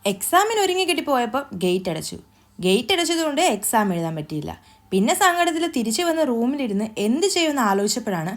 എക്സാമിന് ഒരുങ്ങി കിട്ടിപ്പോയപ്പോൾ ഗേറ്റ് അടച്ചു. ഗേറ്റ് അടച്ചതുകൊണ്ട് എക്സാം എഴുതാൻ പറ്റിയില്ല. പിന്നെ സങ്കടത്തിൽ തിരിച്ചു വന്ന് റൂമിലിരുന്ന് എന്ത് ചെയ്യുമെന്ന് ആലോചിച്ചപ്പോഴാണ്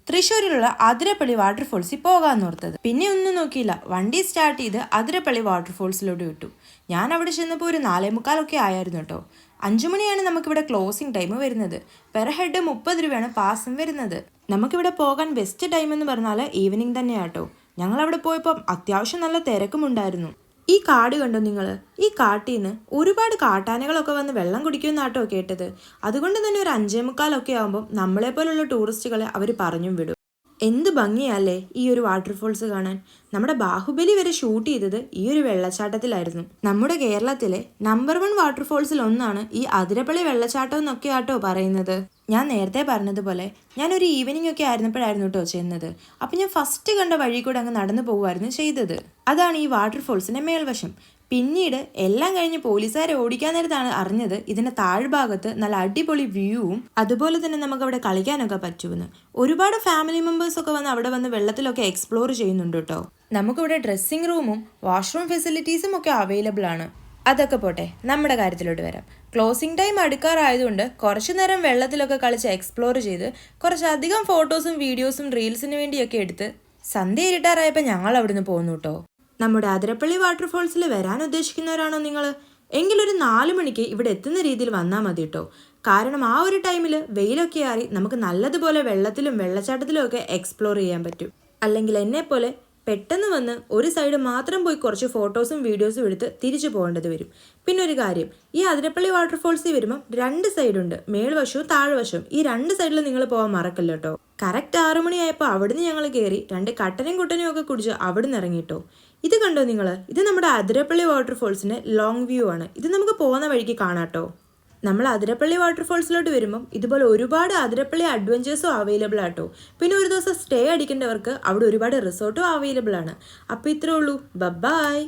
തൃശ്ശൂരിലുള്ള അതിരപ്പള്ളി വാട്ടർഫോൾസിൽ പോകാമെന്ന് ഓർത്തത്. പിന്നെ ഒന്നും നോക്കിയില്ല, വണ്ടി സ്റ്റാർട്ട് ചെയ്ത് അതിരപ്പള്ളി വാട്ടർഫോൾസിലോട്ട് വിട്ടു. ഞാൻ അവിടെ ചെന്നപ്പോൾ ഒരു 4:45 ആയിരുന്നു കേട്ടോ. 5 മണിയാണ് നമുക്കിവിടെ ക്ലോസിംഗ് ടൈം വരുന്നത്. പെർ ഹെഡ് 30 രൂപയാണ് പാസും വരുന്നത്. നമുക്കിവിടെ പോകാൻ ബെസ്റ്റ് ടൈം എന്ന് പറഞ്ഞാൽ ഈവനിങ് തന്നെയാട്ടോ. ഞങ്ങളവിടെ പോയപ്പോൾ അത്യാവശ്യം നല്ല തിരക്കുമുണ്ടായിരുന്നു. ഈ കാട് കണ്ടോ നിങ്ങൾ? ഈ കാട്ടിൽ നിന്ന് ഒരുപാട് കാട്ടാനകളൊക്കെ വന്ന് വെള്ളം കുടിക്കുമെന്നാട്ടോ കേട്ടത്. അതുകൊണ്ട് തന്നെ ഒരു 5:45 ആകുമ്പോൾ നമ്മളെപ്പോലുള്ള ടൂറിസ്റ്റുകളെ അവർ പറഞ്ഞും വിടും. എന്ത് ഭംഗിയല്ലേ ഈ ഒരു വാട്ടർഫോൾസ് കാണാൻ. നമ്മുടെ ബാഹുബലി വരെ ഷൂട്ട് ചെയ്തത് ഈ ഒരു വെള്ളച്ചാട്ടത്തിലായിരുന്നു. നമ്മുടെ കേരളത്തിലെ നമ്പർ 1 വാട്ടർഫോൾസിൽ ഒന്നാണ് ഈ അതിരപ്പള്ളി വെള്ളച്ചാട്ടം എന്നൊക്കെ ആട്ടോ പറയുന്നത്. ഞാൻ നേരത്തെ പറഞ്ഞതുപോലെ ഞാനൊരു ഈവനിങ് ഒക്കെ ആയിരുന്നപ്പോഴായിരുന്നു കേട്ടോ ചെന്നത്. അപ്പം ഞാൻ ഫസ്റ്റ് കണ്ട വഴി കൂടെ അങ്ങ് നടന്നു പോകുമായിരുന്നു ചെയ്തത്. അതാണ് ഈ വാട്ടർഫോൾസിന്റെ മേൽവശം. പിന്നീട് എല്ലാം കഴിഞ്ഞ് പോലീസുകാരെ ഓടിക്കാൻ നേരത്താണ് അറിഞ്ഞത് ഇതിന്റെ താഴ്ഭാഗത്ത് നല്ല അടിപൊളി വ്യൂവും അതുപോലെ തന്നെ നമുക്ക് അവിടെ കളിക്കാനൊക്കെ പറ്റുമെന്ന്. ഒരുപാട് ഫാമിലി മെമ്പേഴ്സ് ഒക്കെ വന്ന് അവിടെ വന്ന് വെള്ളത്തിലൊക്കെ എക്സ്പ്ലോർ ചെയ്യുന്നുണ്ട് കേട്ടോ. നമുക്കിവിടെ ഡ്രസ്സിംഗ് റൂമും വാഷ്റൂം ഫെസിലിറ്റീസും ഒക്കെ അവൈലബിൾ ആണ്. അതൊക്കെ പോട്ടെ, നമ്മുടെ കാര്യത്തിലോട്ട് വരാം. ക്ലോസിംഗ് ടൈം അടുക്കാറായതുകൊണ്ട് കുറച്ചു നേരം വെള്ളത്തിലൊക്കെ കളിച്ച് എക്സ്പ്ലോർ ചെയ്ത് കുറച്ചധികം ഫോട്ടോസും വീഡിയോസും റീൽസിന് വേണ്ടിയൊക്കെ എടുത്ത് സന്ധ്യ ഇരുട്ടാറായപ്പോൾ ഞങ്ങൾ അവിടുന്ന് പോന്നു കേട്ടോ. നമ്മുടെ അതിരപ്പള്ളി വാട്ടർഫോൾസിൽ വരാൻ ഉദ്ദേശിക്കുന്നവരാണോ നിങ്ങൾ? എങ്കിലൊരു 4 മണിക്ക് ഇവിടെ എത്തുന്ന രീതിയിൽ വന്നാൽ മതി കേട്ടോ. കാരണം ആ ഒരു ടൈമിൽ വെയിലൊക്കെ ആറി നമുക്ക് നല്ലതുപോലെ വെള്ളത്തിലും വെള്ളച്ചാട്ടത്തിലും ഒക്കെ എക്സ്പ്ലോർ ചെയ്യാൻ പറ്റും. അല്ലെങ്കിൽ എന്നെപ്പോലെ പെട്ടെന്ന് വന്ന് ഒരു സൈഡ് മാത്രം പോയി കുറച്ച് ഫോട്ടോസും വീഡിയോസും എടുത്ത് തിരിച്ചു പോകേണ്ടത് വരും. പിന്നെ ഒരു കാര്യം, ഈ അതിരപ്പള്ളി വാട്ടർഫോൾസിൽ വരുമ്പോൾ 2 സൈഡുണ്ട്, മേൽവശവും താഴ്വശവും. ഈ 2 സൈഡിൽ നിങ്ങൾ പോകാൻ മറക്കല്ലോ കേട്ടോ. കറക്റ്റ് 6 മണിയായപ്പോൾ അവിടുന്ന് ഞങ്ങൾ കയറി 2 കട്ടനും കുട്ടനും ഒക്കെ കുടിച്ച് അവിടുന്ന് ഇറങ്ങിട്ടോ. ഇത് കണ്ടോ നിങ്ങൾ? ഇത് നമ്മുടെ അതിരപ്പള്ളി വാട്ടർഫോൾസിന്റെ ലോങ് വ്യൂ ആണ്. ഇത് നമുക്ക് പോകുന്ന വഴിക്ക് കാണാട്ടോ. നമ്മൾ അതിരപ്പള്ളി വാട്ടർഫോൾസിലോട്ട് വരുമ്പം ഇതുപോലെ ഒരുപാട് അതിരപ്പള്ളി അഡ്വഞ്ചേഴ്സും അവൈലബിൾ ആട്ടോ. പിന്നെ ഒരു ദിവസം സ്റ്റേ അടിക്കേണ്ടവർക്ക് അവിടെ ഒരുപാട് റിസോർട്ടും അവൈലബിൾ ആണ്. അപ്പോൾ ഇത്രേ ഉള്ളൂ. ബൈ.